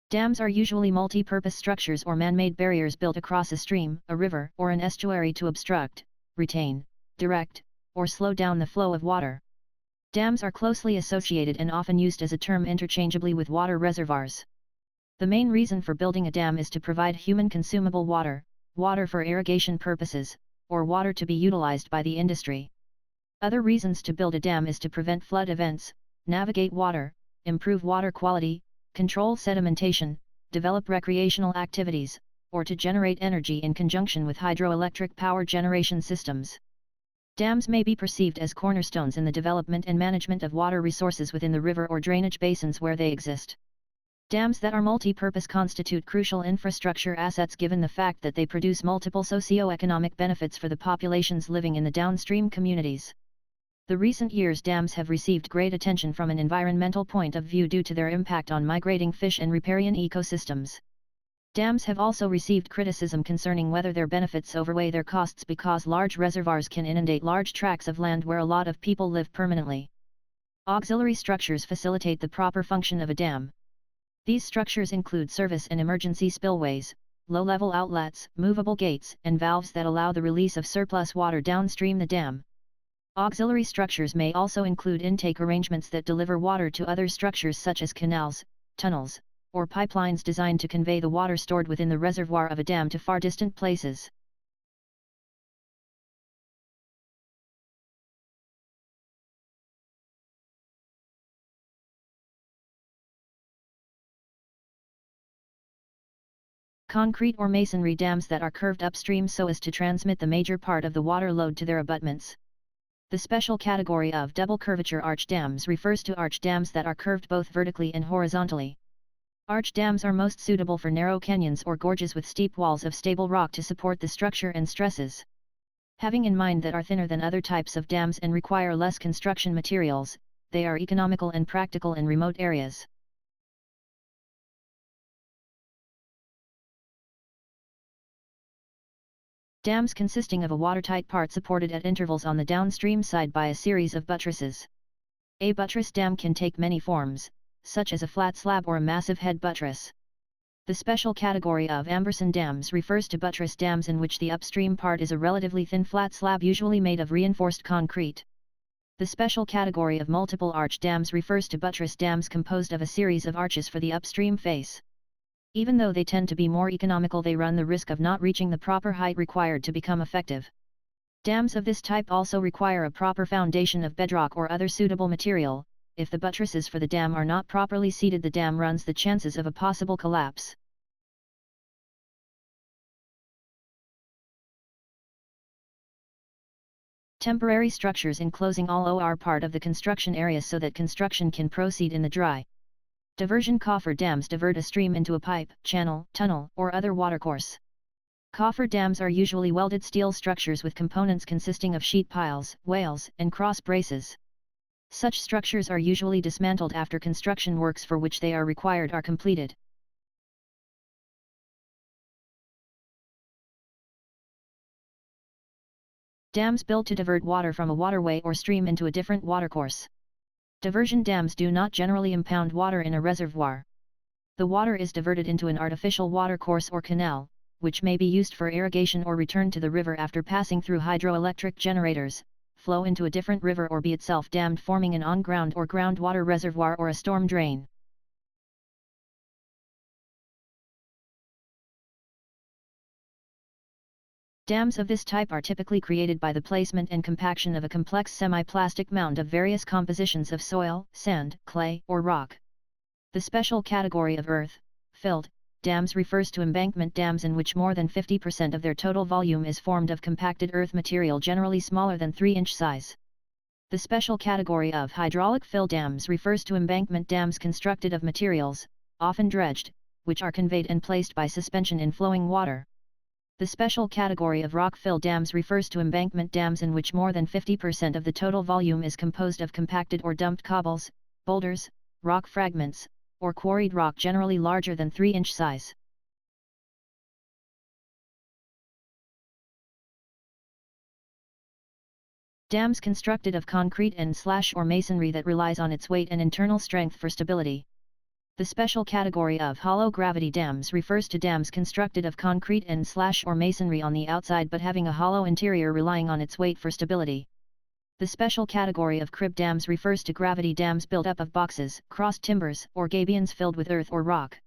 Dams are usually multi-purpose structures or man-made barriers built across a stream, a river, or an estuary to obstruct, retain, direct, or slow down the flow of water. Dams are closely associated and often used as a term interchangeably with water reservoirs. The main reason for building a dam is to provide human consumable water, water for irrigation purposes, or water to be utilized by the industry. Other reasons to build a dam is to prevent flood events, navigate water, improve water quality, control sedimentation, develop recreational activities, or to generate energy in conjunction with hydroelectric power generation systems. Dams may be perceived as cornerstones in the development and management of water resources within the river or drainage basins where they exist. Dams that are multi-purpose constitute crucial infrastructure assets given the fact that they produce multiple socio-economic benefits for the populations living in the downstream communities. The recent years dams have received great attention from an environmental point of view due to their impact on migrating fish and riparian ecosystems. Dams have also received criticism concerning whether their benefits overweigh their costs because large reservoirs can inundate large tracts of land where a lot of people live permanently. Auxiliary structures facilitate the proper function of a dam. These structures include service and emergency spillways, low-level outlets, movable gates, and valves that allow the release of surplus water downstream the dam. Auxiliary structures may also include intake arrangements that deliver water to other structures such as canals, tunnels, or pipelines designed to convey the water stored within the reservoir of a dam to far distant places. Concrete or masonry dams that are curved upstream so as to transmit the major part of the water load to their abutments. The special category of double curvature arch dams refers to arch dams that are curved both vertically and horizontally. Arch dams are most suitable for narrow canyons or gorges with steep walls of stable rock to support the structure and stresses. Having in mind that are thinner than other types of dams and require less construction materials, they are economical and practical in remote areas. Dams consisting of a watertight part supported at intervals on the downstream side by a series of buttresses. A buttress dam can take many forms, such as a flat slab or a massive head buttress. The special category of Amberson dams refers to buttress dams in which the upstream part is a relatively thin flat slab usually made of reinforced concrete. The special category of multiple arch dams refers to buttress dams composed of a series of arches for the upstream face. Even though they tend to be more economical, they run the risk of not reaching the proper height required to become effective. Dams of this type also require a proper foundation of bedrock or other suitable material. If the buttresses for the dam are not properly seated, the dam runs the chances of a possible collapse. Temporary structures enclosing all or part of the construction area so that construction can proceed in the dry. Diversion coffer dams divert a stream into a pipe, channel, tunnel, or other watercourse. Coffer dams are usually welded steel structures with components consisting of sheet piles, wales, and cross braces. Such structures are usually dismantled after construction works for which they are required are completed. Dams built to divert water from a waterway or stream into a different watercourse. Diversion dams do not generally impound water in a reservoir. The water is diverted into an artificial watercourse or canal, which may be used for irrigation or returned to the river after passing through hydroelectric generators, flow into a different river or be itself dammed, forming an on-ground or groundwater reservoir or a storm drain. Dams of this type are typically created by the placement and compaction of a complex semi-plastic mound of various compositions of soil, sand, clay, or rock. The special category of earth-filled dams refers to embankment dams in which more than 50% of their total volume is formed of compacted earth material generally smaller than 3-inch size. The special category of hydraulic fill dams refers to embankment dams constructed of materials, often dredged, which are conveyed and placed by suspension in flowing water. The special category of rock-fill dams refers to embankment dams in which more than 50% of the total volume is composed of compacted or dumped cobbles, boulders, rock fragments, or quarried rock generally larger than 3-inch size. Dams constructed of concrete and/or masonry that relies on its weight and internal strength for stability. The special category of hollow gravity dams refers to dams constructed of concrete and/or masonry on the outside but having a hollow interior relying on its weight for stability. The special category of crib dams refers to gravity dams built up of boxes, crossed timbers, or gabions filled with earth or rock.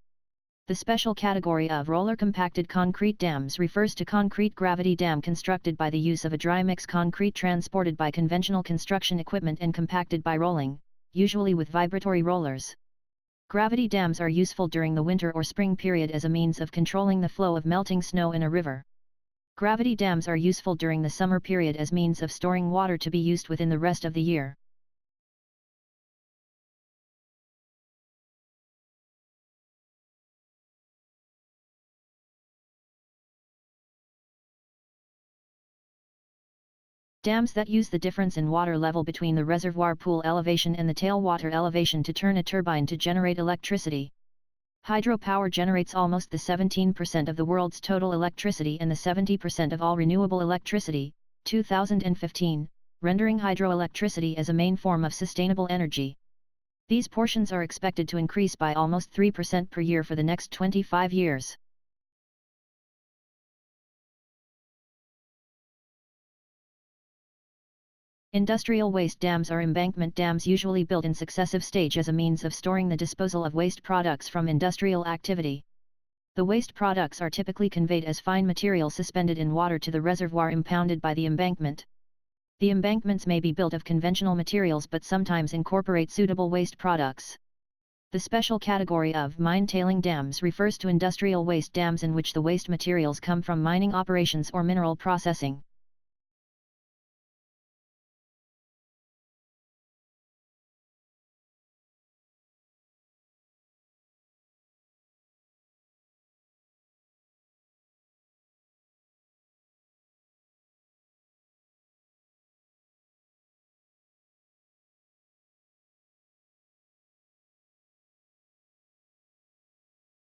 The special category of roller compacted concrete dams refers to concrete gravity dam constructed by the use of a dry mix concrete transported by conventional construction equipment and compacted by rolling, usually with vibratory rollers. Gravity dams are useful during the winter or spring period as a means of controlling the flow of melting snow in a river. Gravity dams are useful during the summer period as means of storing water to be used within the rest of the year. Dams that use the difference in water level between the reservoir pool elevation and the tailwater elevation to turn a turbine to generate electricity. Hydropower generates almost the 17% of the world's total electricity and the 70% of all renewable electricity, 2015, rendering hydroelectricity as a main form of sustainable energy. These portions are expected to increase by almost 3% per year for the next 25 years. Industrial waste dams are embankment dams usually built in successive stage as a means of storing the disposal of waste products from industrial activity. The waste products are typically conveyed as fine material suspended in water to the reservoir impounded by the embankment. The embankments may be built of conventional materials but sometimes incorporate suitable waste products. The special category of mine tailing dams refers to industrial waste dams in which the waste materials come from mining operations or mineral processing.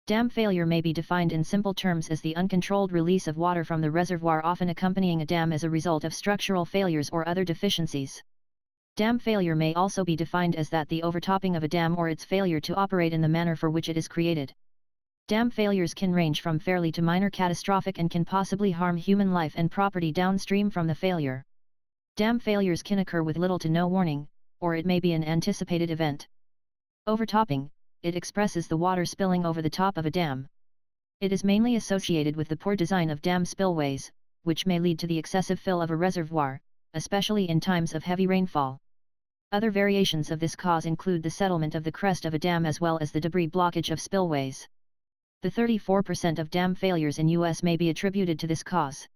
Dam failure may be defined in simple terms as the uncontrolled release of water from the reservoir, often accompanying a dam as a result of structural failures or other deficiencies. Dam failure may also be defined as the overtopping of a dam or its failure to operate in the manner for which it is created. Dam failures can range from fairly to minor catastrophic and can possibly harm human life and property downstream from the failure. Dam failures can occur with little to no warning, or it may be an anticipated event. Overtopping. It expresses the water spilling over the top of a dam. It is mainly associated with the poor design of dam spillways, which may lead to the excessive fill of a reservoir, especially in times of heavy rainfall. Other variations of this cause include the settlement of the crest of a dam as well as the debris blockage of spillways. The 34% of dam failures in U.S. may be attributed to this cause.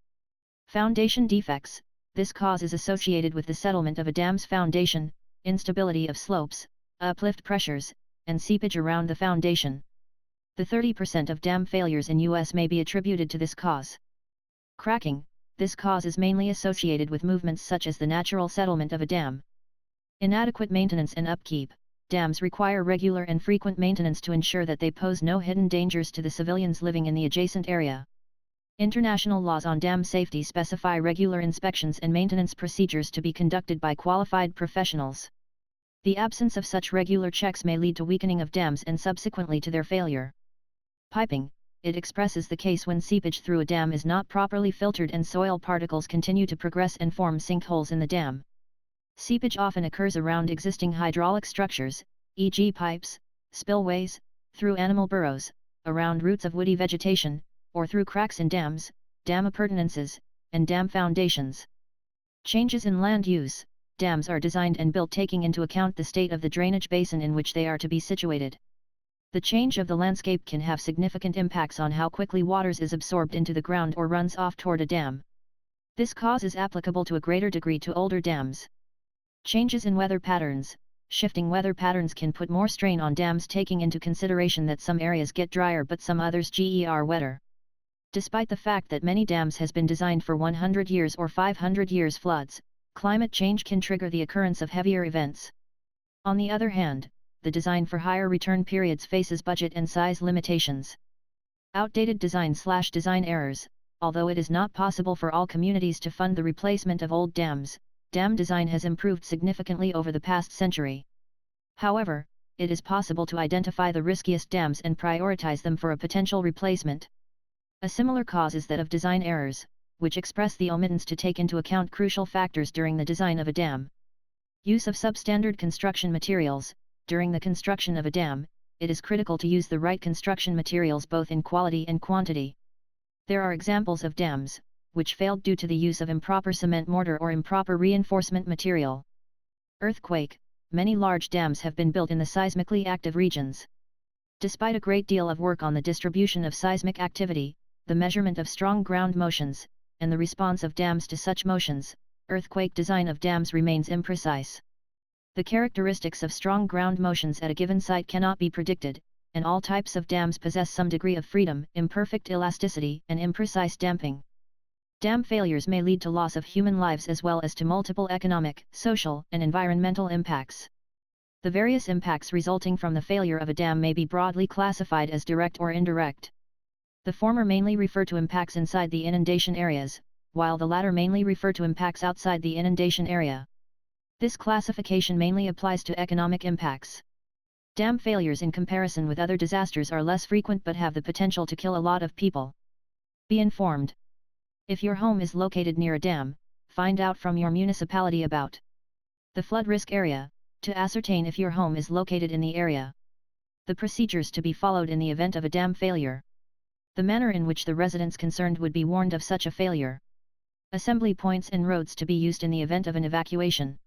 Foundation defects. This cause is associated with the settlement of a dam's foundation, instability of slopes, uplift pressures, and seepage around the foundation. The 30% of dam failures in U.S. may be attributed to this cause. Cracking. This cause is mainly associated with movements such as the natural settlement of a dam. Inadequate maintenance and upkeep. Dams require regular and frequent maintenance to ensure that they pose no hidden dangers to the civilians living in the adjacent area. International laws on dam safety specify regular inspections and maintenance procedures to be conducted by qualified professionals. The absence of such regular checks may lead to weakening of dams and subsequently to their failure. Piping. It expresses the case when seepage through a dam is not properly filtered and soil particles continue to progress and form sinkholes in the dam. Seepage often occurs around existing hydraulic structures, e.g. pipes, spillways, through animal burrows, around roots of woody vegetation, or through cracks in dams, dam appurtenances, and dam foundations. Changes in land use. Dams are designed and built taking into account the state of the drainage basin in which they are to be situated. The change of the landscape can have significant impacts on how quickly water is absorbed into the ground or runs off toward a dam. This cause is applicable to a greater degree to older dams. Changes in weather patterns. Shifting weather patterns can put more strain on dams, taking into consideration that some areas get drier but some others get wetter. Despite the fact that many dams has been designed for 100 years or 500 years floods, climate change can trigger the occurrence of heavier events. On the other hand, the design for higher return periods faces budget and size limitations. Outdated design/design errors. Although it is not possible for all communities to fund the replacement of old dams, dam design has improved significantly over the past century. However, it is possible to identify the riskiest dams and prioritize them for a potential replacement. A similar cause is that of design errors, which express the omittance to take into account crucial factors during the design of a dam. Use of substandard construction materials. During the construction of a dam, it is critical to use the right construction materials both in quality and quantity. There are examples of dams which failed due to the use of improper cement mortar or improper reinforcement material. Earthquake. Many large dams have been built in the seismically active regions. Despite a great deal of work on the distribution of seismic activity, the measurement of strong ground motions, and the response of dams to such motions, earthquake design of dams remains imprecise. The characteristics of strong ground motions at a given site cannot be predicted, and all types of dams possess some degree of freedom, imperfect elasticity, and imprecise damping. Dam failures may lead to loss of human lives as well as to multiple economic, social, and environmental impacts. The various impacts resulting from the failure of a dam may be broadly classified as direct or indirect. The former mainly refer to impacts inside the inundation areas, while the latter mainly refer to impacts outside the inundation area. This classification mainly applies to economic impacts. Dam failures in comparison with other disasters are less frequent but have the potential to kill a lot of people. Be informed. If your home is located near a dam, find out from your municipality about the flood risk area, to ascertain if your home is located in the area. The procedures to be followed in the event of a dam failure. The manner in which the residents concerned would be warned of such a failure. Assembly points and roads to be used in the event of an evacuation.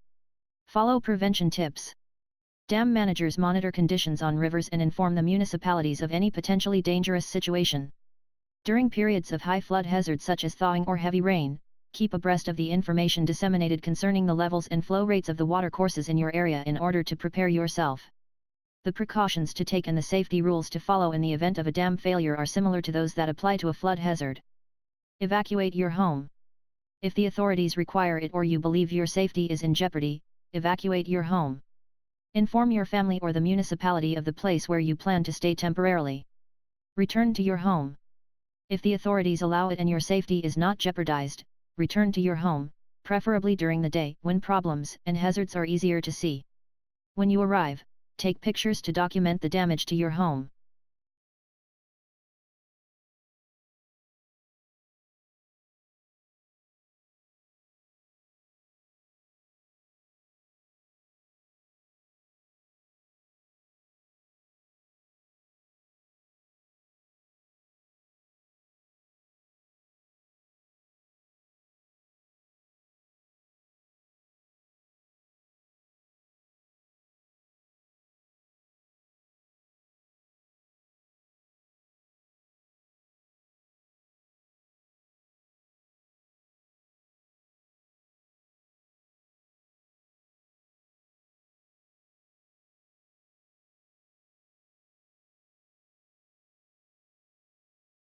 Follow prevention tips. Dam managers monitor conditions on rivers and inform the municipalities of any potentially dangerous situation. During periods of high flood hazard such as thawing or heavy rain, keep abreast of the information disseminated concerning the levels and flow rates of the watercourses in your area in order to prepare yourself. The precautions to take and the safety rules to follow in the event of a dam failure are similar to those that apply to a flood hazard. Evacuate your home. If the authorities require it or you believe your safety is in jeopardy, evacuate your home. Inform your family or the municipality of the place where you plan to stay temporarily. Return to your home. If the authorities allow it and your safety is not jeopardized, return to your home, preferably during the day when problems and hazards are easier to see. When you arrive, take pictures to document the damage to your home.